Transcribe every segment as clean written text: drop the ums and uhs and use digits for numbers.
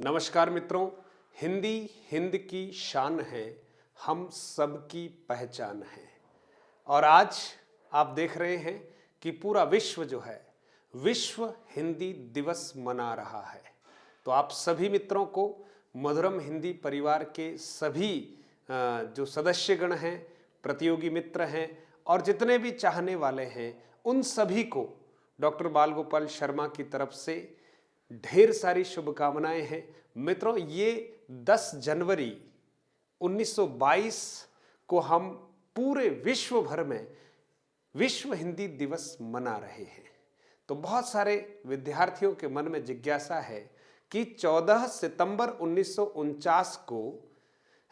नमस्कार मित्रों। हिंदी हिंद की शान है, हम सबकी पहचान है। और आज आप देख रहे हैं कि पूरा विश्व जो है विश्व हिंदी दिवस मना रहा है। तो आप सभी मित्रों को मधुरम हिंदी परिवार के सभी जो सदस्यगण हैं, प्रतियोगी मित्र हैं और जितने भी चाहने वाले हैं, उन सभी को डॉक्टर बाल गोपाल शर्मा की तरफ से ढेर सारी शुभकामनाएं हैं। मित्रों, ये 10 जनवरी 1922 को हम पूरे विश्व भर में विश्व हिंदी दिवस मना रहे हैं। तो बहुत सारे विद्यार्थियों के मन में जिज्ञासा है कि 14 सितंबर 1949 को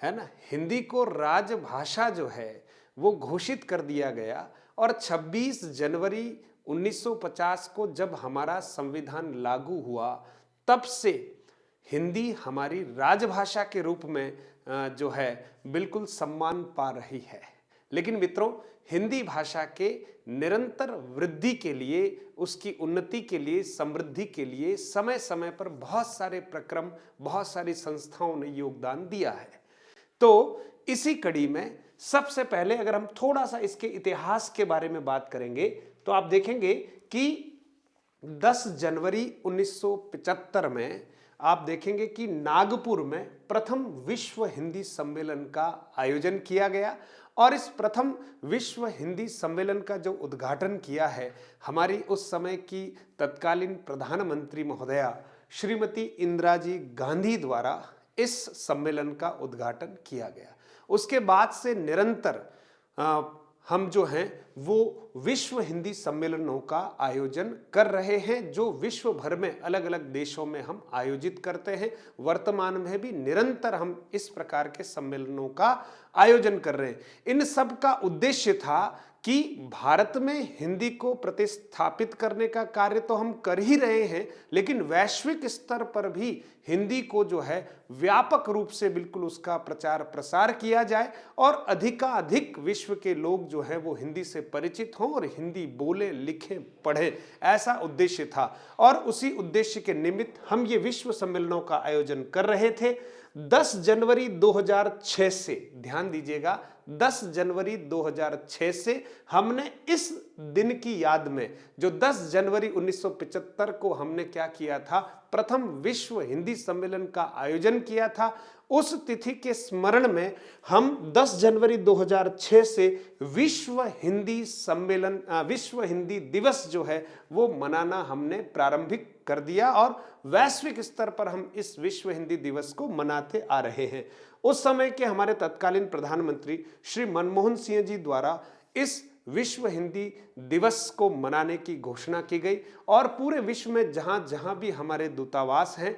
है ना, हिंदी को राजभाषा जो है वो घोषित कर दिया गया और 26 जनवरी 1950 को जब हमारा संविधान लागू हुआ, तब से हिंदी हमारी राजभाषा के रूप में जो है बिल्कुल सम्मान पा रही है। लेकिन मित्रों, हिंदी भाषा के निरंतर वृद्धि के लिए, उसकी उन्नति के लिए, समृद्धि के लिए समय समय पर बहुत सारे प्रक्रम, बहुत सारी संस्थाओं ने योगदान दिया है। तो इसी कड़ी में सबसे पहले अगर हम थोड़ा सा इसके इतिहास के बारे में बात करेंगे तो आप देखेंगे कि 10 जनवरी 1975 में आप देखेंगे कि नागपुर में प्रथम विश्व हिंदी सम्मेलन का आयोजन किया गया। और इस प्रथम विश्व हिंदी सम्मेलन का जो उद्घाटन किया है हमारी उस समय की तत्कालीन प्रधानमंत्री महोदया श्रीमती इंदिरा जी गांधी द्वारा इस सम्मेलन का उद्घाटन किया गया। उसके बाद से निरंतर हम जो हैं वो विश्व हिंदी सम्मेलनों का आयोजन कर रहे हैं, जो विश्व भर में अलग अलग देशों में हम आयोजित करते हैं। वर्तमान में भी निरंतर हम इस प्रकार के सम्मेलनों का आयोजन कर रहे हैं। इन सब का उद्देश्य था कि भारत में हिंदी को प्रतिस्थापित करने का कार्य तो हम कर ही रहे हैं, लेकिन वैश्विक स्तर पर भी हिंदी को जो है व्यापक रूप से बिल्कुल उसका प्रचार प्रसार किया जाए और अधिकाधिक विश्व के लोग जो है वो हिंदी से परिचित हों और हिंदी बोले, लिखें, पढ़ें, ऐसा उद्देश्य था। और उसी उद्देश्य के निमित्त हम ये विश्व सम्मेलनों का आयोजन कर रहे थे। 10 जनवरी 2006 से, ध्यान दीजिएगा, 10 जनवरी 2006 से हमने इस दिन की याद में, जो 10 जनवरी 1975 को हमने क्या किया था, प्रथम विश्व हिंदी सम्मेलन का आयोजन किया था। उस तिथि के स्मरण में हम 10 जनवरी 2006 से विश्व हिंदी सम्मेलन, विश्व हिंदी दिवस जो है वो मनाना हमने प्रारंभिक कर दिया और वैश्विक स्तर पर हम इस विश्व हिंदी दिवस को मनाते आ रहे हैं। उस समय के हमारे तत्कालीन प्रधानमंत्री श्री मनमोहन सिंह जी द्वारा इस विश्व हिंदी दिवस को मनाने की घोषणा की गई और पूरे विश्व में जहां जहां भी हमारे दूतावास हैं,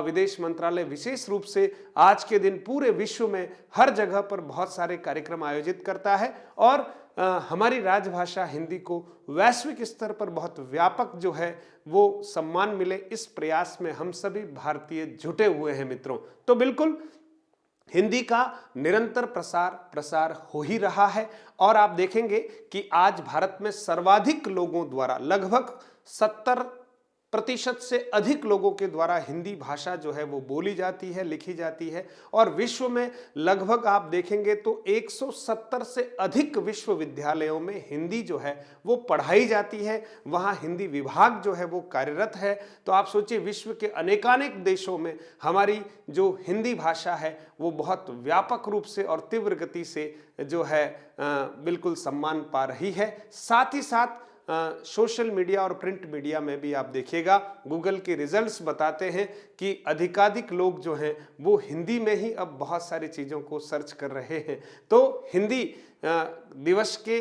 विदेश मंत्रालय विशेष रूप से आज के दिन पूरे विश्व में हर जगह पर बहुत सारे कार्यक्रम आयोजित करता है और हमारी राजभाषा हिंदी को वैश्विक स्तर पर बहुत व्यापक जो है वो सम्मान मिले, इस प्रयास में हम सभी भारतीय जुटे हुए हैं मित्रों। तो बिल्कुल हिंदी का निरंतर प्रसार हो ही रहा है और आप देखेंगे कि आज भारत में सर्वाधिक लोगों द्वारा, लगभग 70% से अधिक लोगों के द्वारा हिंदी भाषा जो है वो बोली जाती है, लिखी जाती है। और विश्व में लगभग आप देखेंगे तो 170 से अधिक विश्वविद्यालयों में हिंदी जो है वो पढ़ाई जाती है, वहाँ हिंदी विभाग जो है वो कार्यरत है। तो आप सोचिए, विश्व के अनेकानेक देशों में हमारी जो हिंदी भाषा है वो बहुत व्यापक रूप से और तीव्र गति से जो है बिल्कुल सम्मान पा रही है। साथ ही साथ सोशल मीडिया और प्रिंट मीडिया में भी आप देखिएगा, गूगल के रिजल्ट्स बताते हैं कि अधिकाधिक लोग जो हैं वो हिंदी में ही अब बहुत सारी चीज़ों को सर्च कर रहे हैं। तो हिंदी दिवस के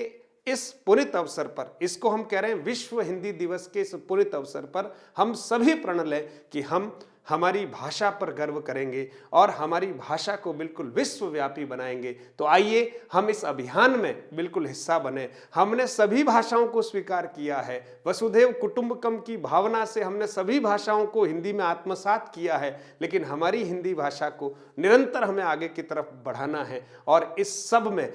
इस पुनित अवसर पर, इसको हम कह रहे हैं विश्व हिंदी दिवस के इस पुनित अवसर पर, हम सभी प्रण लें कि हम हमारी भाषा पर गर्व करेंगे और हमारी भाषा को बिल्कुल विश्वव्यापी बनाएंगे। तो आइए हम इस अभियान में बिल्कुल हिस्सा बने। हमने सभी भाषाओं को स्वीकार किया है, वसुधैव कुटुंबकम की भावना से हमने सभी भाषाओं को हिंदी में आत्मसात किया है, लेकिन हमारी हिंदी भाषा को निरंतर हमें आगे की तरफ बढ़ाना है और इस सब में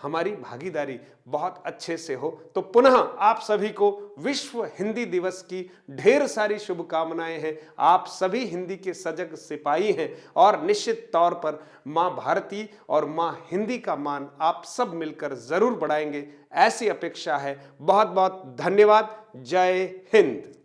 हमारी भागीदारी बहुत अच्छे से हो। तो पुनः आप सभी को विश्व हिंदी दिवस की ढेर सारी शुभकामनाएं हैं। आप आप सभी हिंदी के सजग सिपाही हैं और निश्चित तौर पर माँ भारती और माँ हिंदी का मान आप सब मिलकर जरूर बढ़ाएंगे, ऐसी अपेक्षा है। बहुत बहुत धन्यवाद। जय हिंद।